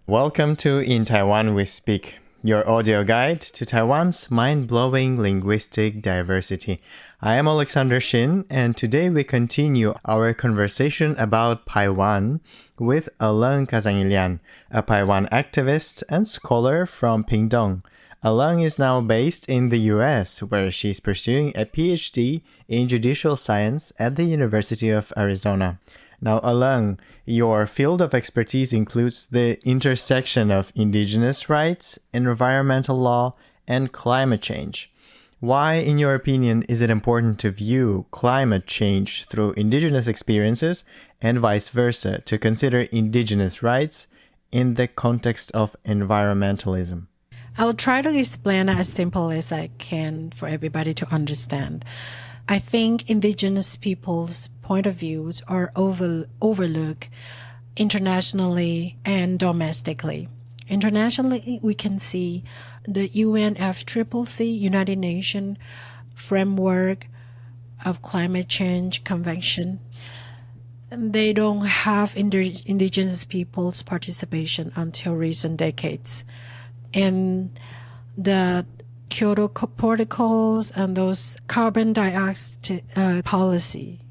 Welcome to In Taiwan We Speak, your audio guide to Taiwan's mind-blowing linguistic diversity. I am Alexander Shin, and today we continue our conversation about Paiwan with Eleng Kazangiljan, a Paiwan activist and scholar from Pingdong. Eleng is now based in the US, where she's pursuing a PhD in judicial science at the University of Arizona. Now, Eleng, your field of expertise includes the intersection of indigenous rights, environmental law, and climate change. Why, in your opinion, is it important to view climate change through indigenous experiences and vice versa, to consider indigenous rights in the context of environmentalism? I'll try to explain as simple as I can for everybody to understand. I think indigenous people's point of views are overlooked internationally and domestically. Internationally, we can see the UNFCCC, United Nations Framework of Climate Change Convention. They don't have indigenous people's participation until recent decades. And the Kyoto protocols and those carbon dioxide policy,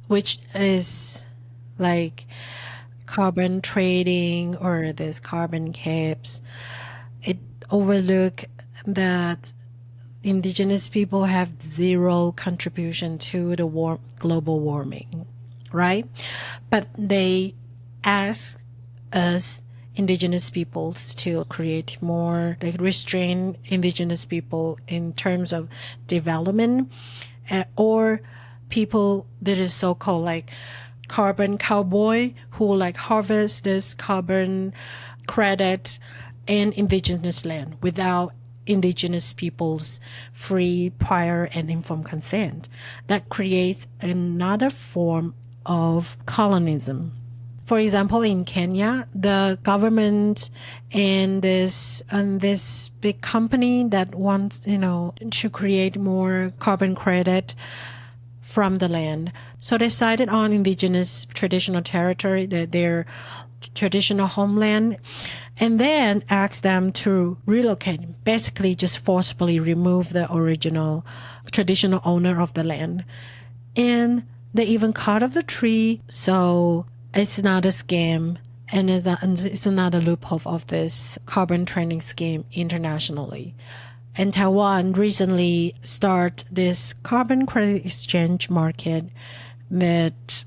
which is like carbon trading or this carbon caps, it overlook that indigenous people have zero contribution to the global warming, right? But they ask us indigenous peoples to create more, like restrain indigenous people in terms of development, or people that is so-called like carbon cowboy who like harvest this carbon credit in indigenous land without indigenous people's free, prior, and informed consent. That creates another form of colonialism. For example, in Kenya, the government and this big company that wants, to create more carbon credit from the land. So they decided on indigenous traditional territory, their traditional homeland, and then asked them to relocate, basically just forcibly remove the original traditional owner of the land. And they even cut off the tree, so it's not a scam, and it's another loophole of this carbon trading scheme internationally. And Taiwan recently started this carbon credit exchange market that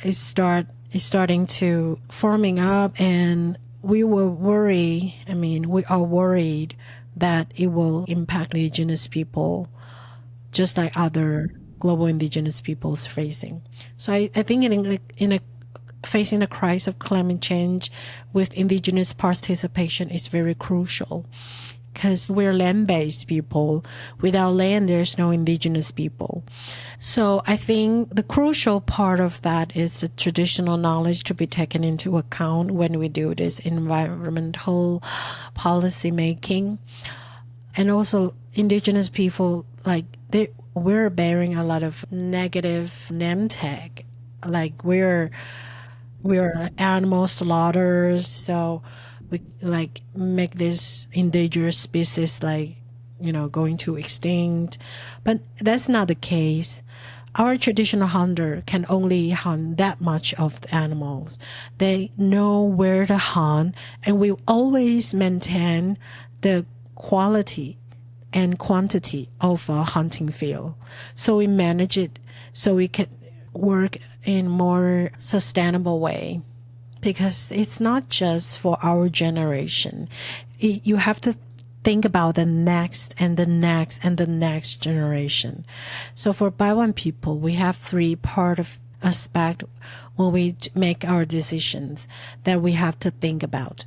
is starting to forming up, and we are worried that it will impact indigenous people just like other global indigenous peoples facing. So I think facing the crisis of climate change with indigenous participation is very crucial, because we're land-based people. Without land, there's no indigenous people. So I think the crucial part of that is the traditional knowledge to be taken into account when we do this environmental policy making. And also indigenous people, we're bearing a lot of negative name tag. Like we're animal slaughters, so we make this endangered species going to extinct. But that's not the case. Our traditional hunter can only hunt that much of the animals. They know where to hunt, and we always maintain the quality and quantity of a hunting field. So we manage it so we can work in more sustainable way, because it's not just for our generation. You have to think about the next and the next and the next generation. So for Paiwan people, we have three part of aspect when we make our decisions that we have to think about.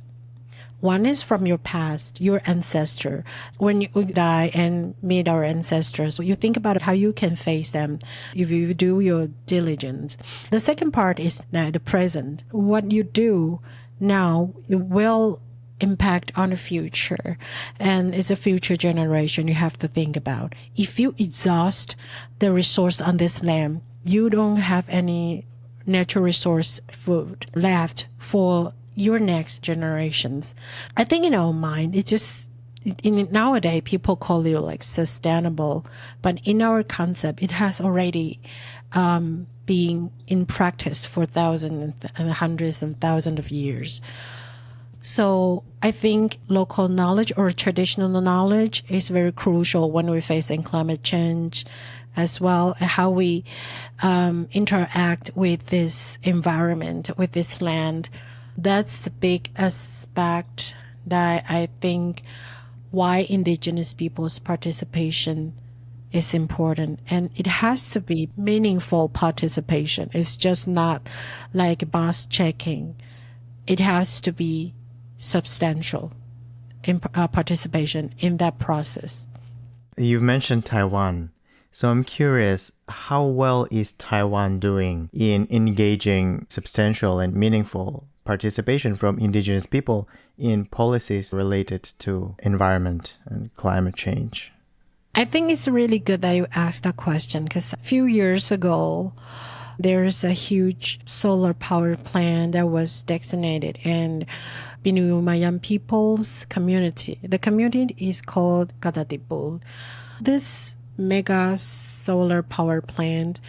One is from your past, your ancestor. When you die and meet our ancestors, you think about how you can face them if you do your diligence. The second part is now the present. What you do now, it will impact on the future, and it's a future generation you have to think about. If you exhaust the resource on this land, you don't have any natural resource food left for your next generations. I think in our mind, it's just nowadays people call it like sustainable, but in our concept, it has already been in practice for thousands and hundreds and thousands of years. So I think local knowledge or traditional knowledge is very crucial when we're facing climate change, as well as how we interact with this environment, with this land. That's the big aspect that I think why Indigenous people's participation is important. And it has to be meaningful participation. It's just not like box checking. It has to be substantial in, participation in that process. You've mentioned Taiwan. So I'm curious, how well is Taiwan doing in engaging substantial and meaningful participation from Indigenous people in policies related to environment and climate change? I think it's really good that you asked that question, because a few years ago, there's a huge solar power plant that was designated in Pinuyumayan people's community. The community is called Katatipul. This mega solar power plant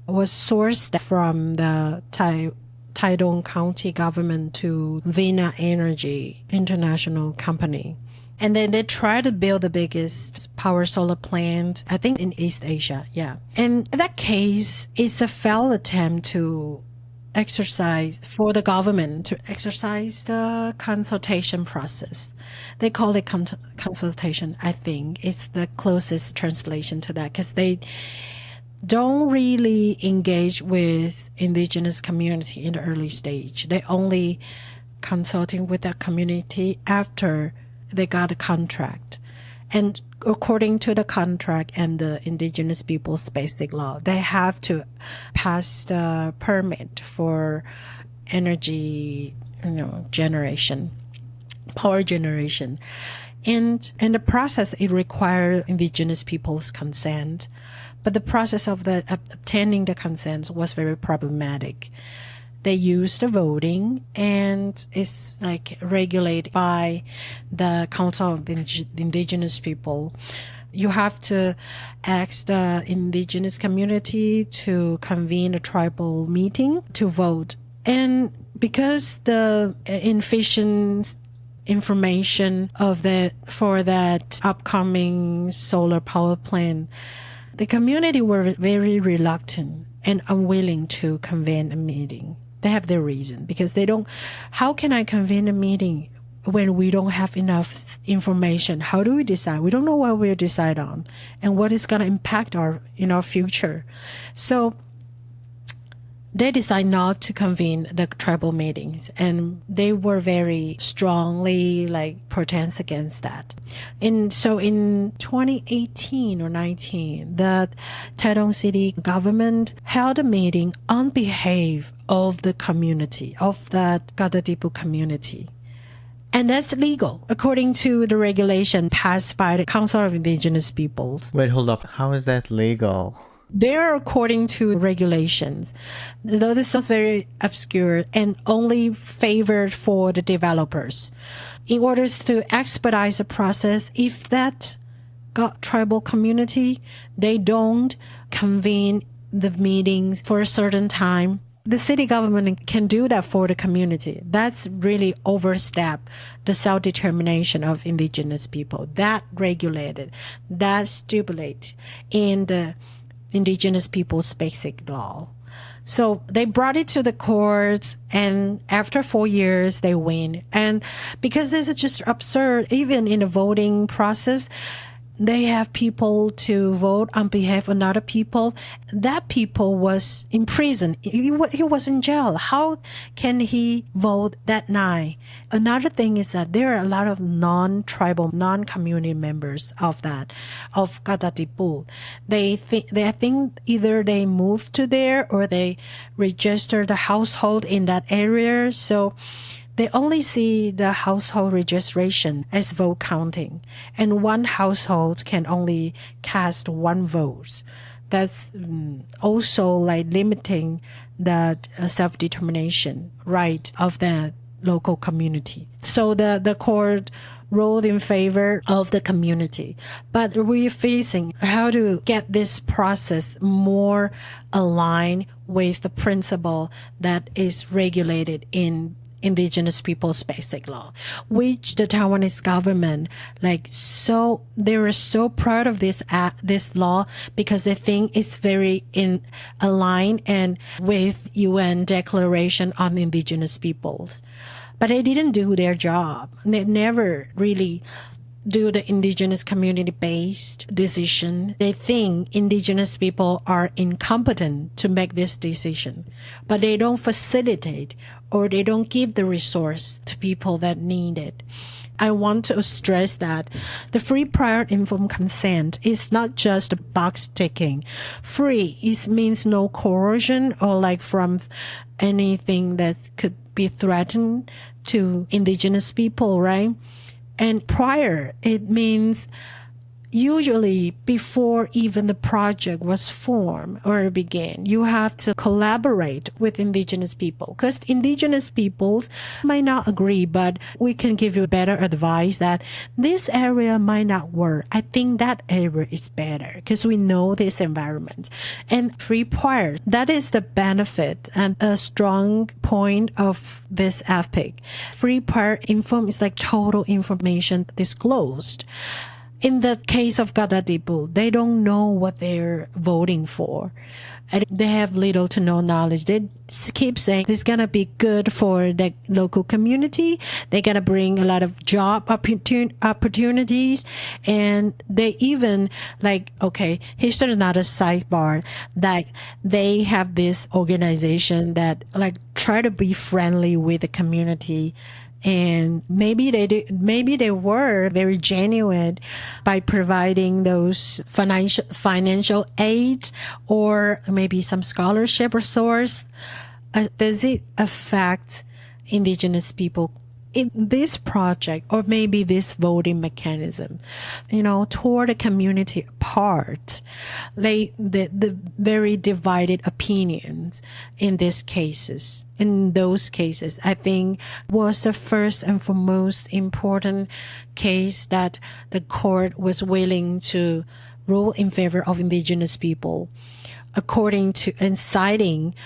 was sourced from the Taidong County government to Vina Energy International Company. And then they tried to build the biggest power solar plant, I think in East Asia. Yeah. And in that case, it's a failed attempt to for the government to exercise the consultation process. They call it consultation, I think. It's the closest translation to that, because they don't really engage with Indigenous community in the early stage. They only consulting with that community after they got a contract. And according to the contract and the Indigenous people's basic law, they have to pass the permit for energy, generation, power generation. And in the process, it required Indigenous people's consent. But the process of obtaining the consent was very problematic. They used the voting, and it's like regulated by the Council of the Indigenous People. You have to ask the Indigenous community to convene a tribal meeting to vote. And because the inefficient information for that upcoming solar power plant, the community were very reluctant and unwilling to convene a meeting. They have their reason, because how can I convene a meeting when we don't have enough information? How do we decide? We don't know what we'll decide on and what is going to impact our future. So they decide not to convene the tribal meetings, and they were very strongly protest against that. So in 2018 or 19, the Taidong City government held a meeting on behalf of the community, of that Kadatipu community. And that's legal, according to the regulation passed by the Council of Indigenous Peoples. Wait, hold up. How is that legal? They're according to regulations. Though this is very obscure and only favored for the developers. In order to expedite the process, if that tribal community, they don't convene the meetings for a certain time, the city government can do that for the community. That's really overstep the self-determination of Indigenous people. That regulated, that stipulated in the Indigenous people's basic law. So they brought it to the courts, and after 4 years, they win. And because this is just absurd, even in the voting process, they have people to vote on behalf of another people. That people was in prison. He was in jail. How can he vote that night? Another thing is that there are a lot of non-tribal, non-community members of Kadatipu. I think either they moved to there or they registered the household in that area. So they only see the household registration as vote counting, and one household can only cast one vote. That's also limiting the self-determination right of the local community. So the court ruled in favor of the community. But we're facing how to get this process more aligned with the principle that is regulated in Indigenous people's basic law, which the Taiwanese government they were so proud of this law because they think it's very in aligned and with UN Declaration on Indigenous Peoples. But they didn't do their job. They never really do the indigenous community-based decision. They think indigenous people are incompetent to make this decision, but they don't facilitate or they don't give the resource to people that need it. I want to stress that the free prior informed consent is not just box ticking. Free, it means no coercion or from anything that could be threatened to indigenous people, right? And prior, it means usually before even the project was formed or began, you have to collaborate with indigenous people because indigenous peoples might not agree, but we can give you better advice that this area might not work. I think that area is better because we know this environment. And free prior, that is the benefit and a strong point of this FPIC. Free prior info is total information disclosed. In the case of Gadadibu, they don't know what they're voting for. And they have little to no knowledge. They keep saying this is going to be good for the local community. They're going to bring a lot of job opportunities. And they even here's another sidebar, that they have this organization that try to be friendly with the community. And maybe they were very genuine by providing those financial aid or maybe some scholarship or source. Does it affect indigenous people in this project or maybe this voting mechanism, toward the community apart? The very divided opinions in those cases, I think was the first and foremost important case that the court was willing to rule in favor of indigenous people, according to and citing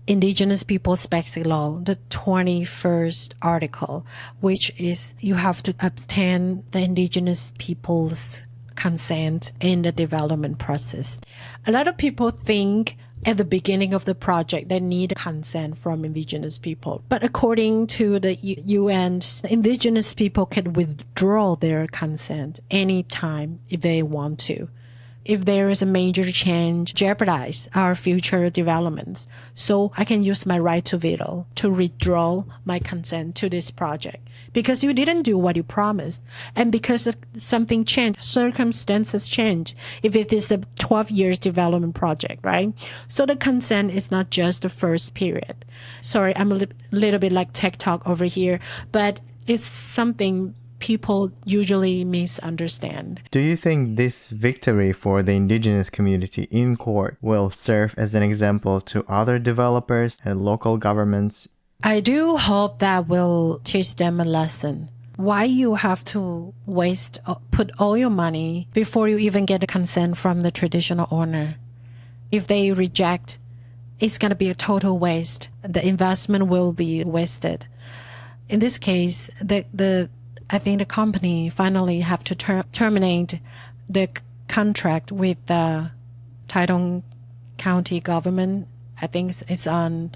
Indigenous Peoples Basic Law, the 21st article, which is you have to obtain the indigenous people's consent in the development process. A lot of people think at the beginning of the project they need consent from indigenous people. But according to the UN, indigenous people can withdraw their consent anytime if they want to, if there is a major change jeopardize our future developments. So I can use my right to veto to withdraw my consent to this project because you didn't do what you promised. And because something changed, circumstances change. If it is a 12 years development project, right? So the consent is not just the first period. Sorry, I'm a little bit like tech talk over here, but it's something people usually misunderstand. Do you think this victory for the indigenous community in court will serve as an example to other developers and local governments? I do hope that will teach them a lesson. Why you have to put all your money before you even get a consent from the traditional owner? If they reject, it's going to be a total waste. The investment will be wasted. In this case, I think the company finally have to terminate the contract with the Taitung County government. I think it's on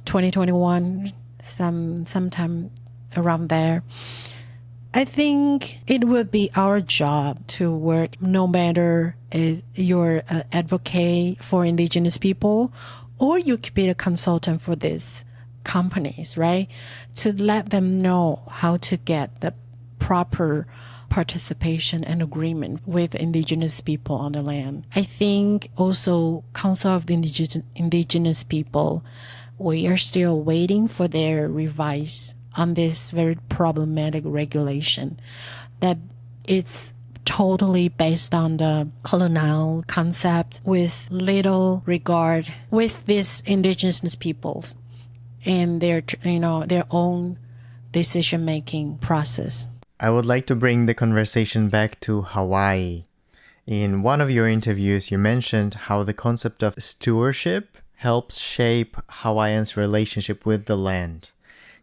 2021, sometime around there. I think it would be our job to work, no matter if you're an advocate for indigenous people or you could be a consultant for this companies, right? To let them know how to get the proper participation and agreement with indigenous people on the land. I think also Council of the Indigenous People, we are still waiting for their revise on this very problematic regulation that it's totally based on the colonial concept with little regard with these indigenous peoples and their own decision-making process. I would like to bring the conversation back to Hawaii. In one of your interviews, you mentioned how the concept of stewardship helps shape Hawaiians' relationship with the land.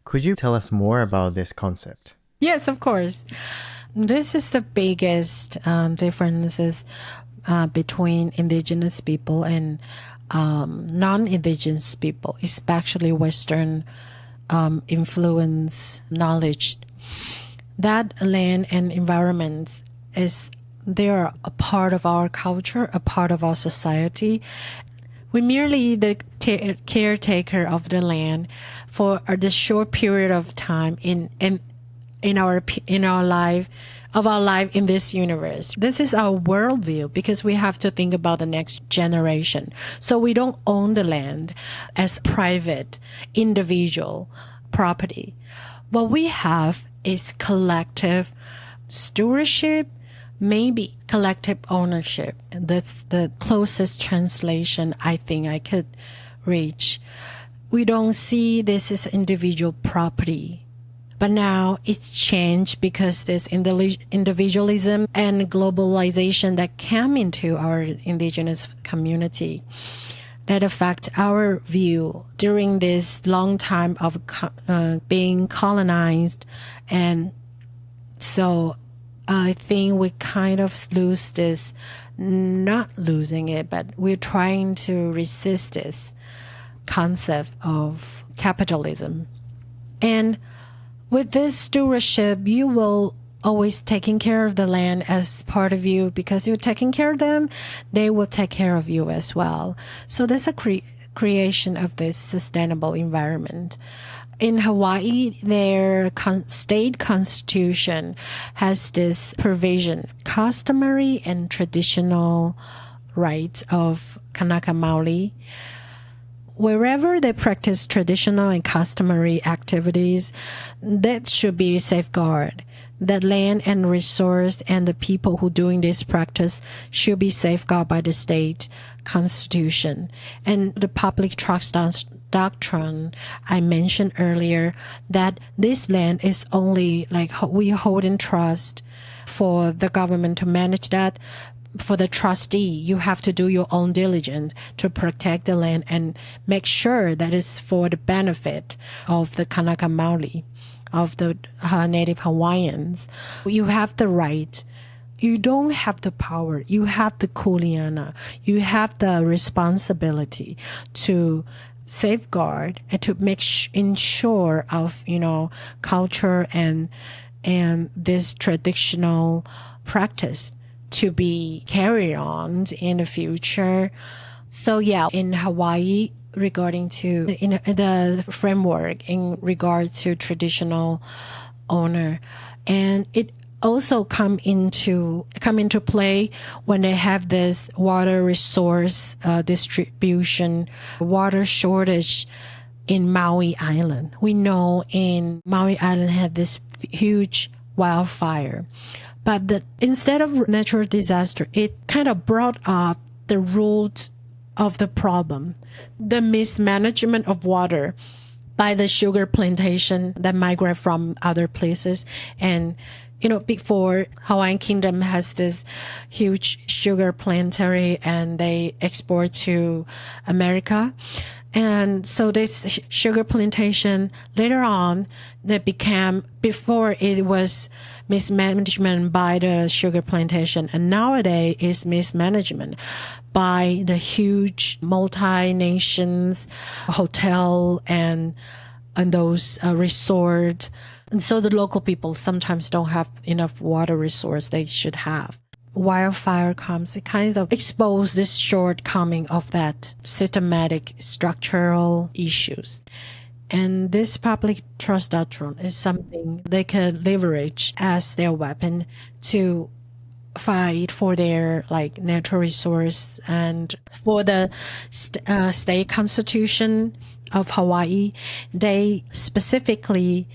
Could you tell us more about this concept? Yes, of course. This is the biggest differences between indigenous people and non-indigenous people, especially Western influence knowledge. That land and environment they're a part of our culture, a part of our society. We merely the caretaker of the land for the short period of time in our life in this universe. This is our worldview because we have to think about the next generation. So we don't own the land as private, individual property. What we have is collective stewardship, maybe collective ownership. That's the closest translation I think I could reach. We don't see this as individual property. But now it's changed because there's individualism and globalization that came into our indigenous community that affect our view during this long time of being colonized. And so I think we kind of lose this, not losing it, but we're trying to resist this concept of capitalism. And with this stewardship, you will always taking care of the land as part of you because you're taking care of them. They will take care of you as well. So there's a creation of this sustainable environment. In Hawaii, their state constitution has this provision, customary and traditional rights of Kanaka Maoli. Wherever they practice traditional and customary activities, that should be safeguarded. That land and resource and the people who doing this practice should be safeguarded by the state constitution. And the public trust doctrine I mentioned earlier, that this land is only like we hold in trust for the government to manage that. For the trustee, you have to do your own diligence to protect the land and make sure that it's for the benefit of the Kanaka Maoli, of the native Hawaiians. You have the right. You don't have the power. You have the kuleana. You have the responsibility to safeguard and to ensure of, culture and this traditional practice to be carried on in the future. So yeah, in Hawaii, regarding to the framework in regard to traditional owner, and it also come into play when they have this water resource distribution, water shortage in Maui Island. We know in Maui Island had this huge wildfire. But instead of natural disaster, it kind of brought up the root of the problem, the mismanagement of water by the sugar plantation that migrate from other places. And, before Hawaiian Kingdom has this huge sugar plantation and they export to America. And so this sugar plantation, later on, that became, before it was mismanagement by the sugar plantation, and nowadays is mismanagement by the huge multi-nations hotel and those resorts. And so the local people sometimes don't have enough water resource they should have. Wildfire comes, it kind of exposes this shortcoming of that systematic structural issues. And this public trust doctrine is something they can leverage as their weapon to fight for their natural resource and for the state constitution of Hawaii. They specifically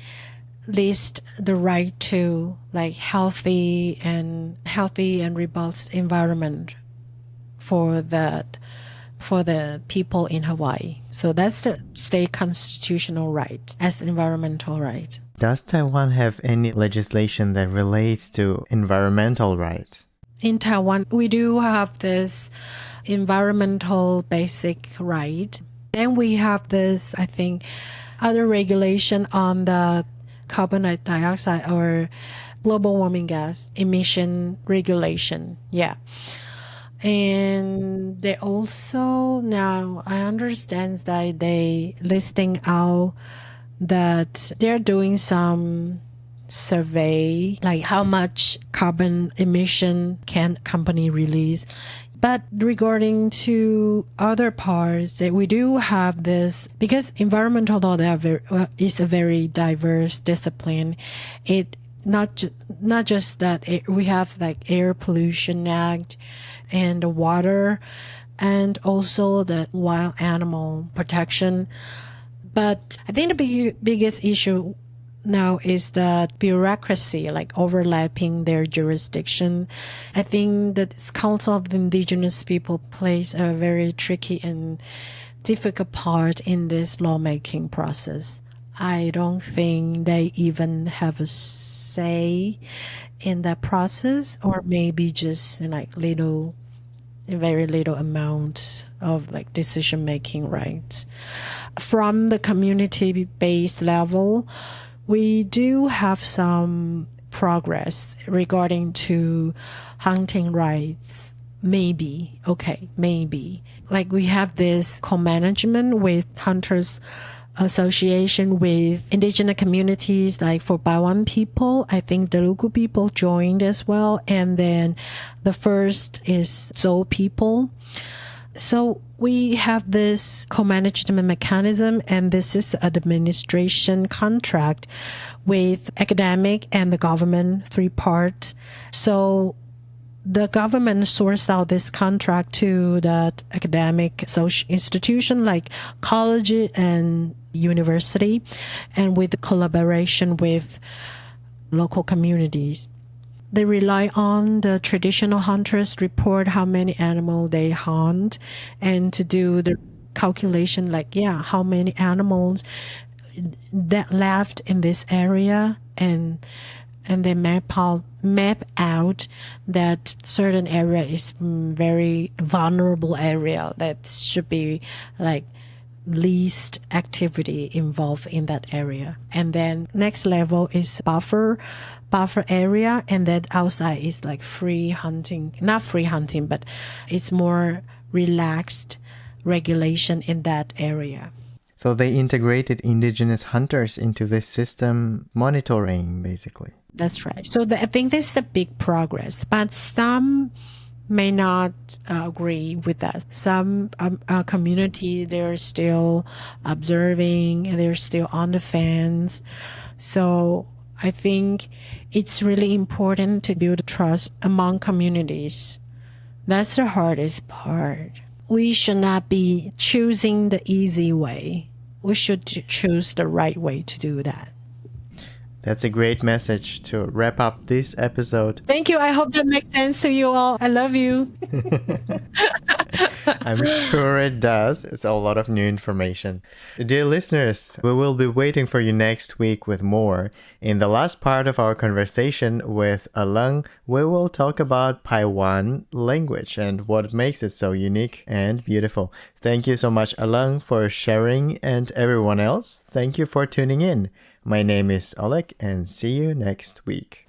list the right to healthy and robust environment for the people in Hawaii. So that's the state constitutional right as environmental right. Does Taiwan have any legislation that relates to environmental rights? In Taiwan, we do have this environmental basic right. Then we have this, I think, other regulation on the carbon dioxide or global warming gas emission regulation. Yeah. And they also, now I understand that they listing out that they're doing some survey, like how much carbon emission can company release. But regarding to other parts, that we do have this, because environmental law is a very diverse discipline. It not just that we have like Air Pollution Act and the water, and also the wild animal protection. But I think the biggest issue now is the bureaucracy, like overlapping their jurisdiction. I think that this Council of the Indigenous People plays a very tricky and difficult part in this lawmaking process. I don't think they even have a say in that process, or maybe just like very little amount of like decision making rights. From the community based level, we do have some progress regarding to hunting rights. Maybe. Like we have this co-management with Hunters Association with indigenous communities, like for Paiwan people. I think the Lugu people joined as well. And then the first is Zhou people. So we have this co-management mechanism, and this is administration contract with academic and the government, 3-part. So the government sourced out this contract to the academic social institution like college and university, and with collaboration with local communities. They rely on the traditional hunters report how many animals they hunt, and to do the calculation like, how many animals that left in this area, and they map out that certain area is very vulnerable area that should be like least activity involved in that area. And then next level is buffer area, and then outside is like free hunting, not free hunting, but it's more relaxed regulation in that area. So they integrated indigenous hunters into this system monitoring, basically. That's right. So I think this is a big progress, but some may not agree with that. Some community, they're still observing and they're still on the fence. So I think it's really important to build trust among communities. That's the hardest part. We should not be choosing the easy way. We should choose the right way to do that. That's a great message to wrap up this episode. Thank you. I hope that makes sense to you all. I love you. I'm sure it does. It's a lot of new information. Dear listeners, we will be waiting for you next week with more. In the last part of our conversation with Eleng, we will talk about Paiwan language and what makes it so unique and beautiful. Thank you so much, Eleng, for sharing, and everyone else, thank you for tuning in. My name is Oleg, and see you next week.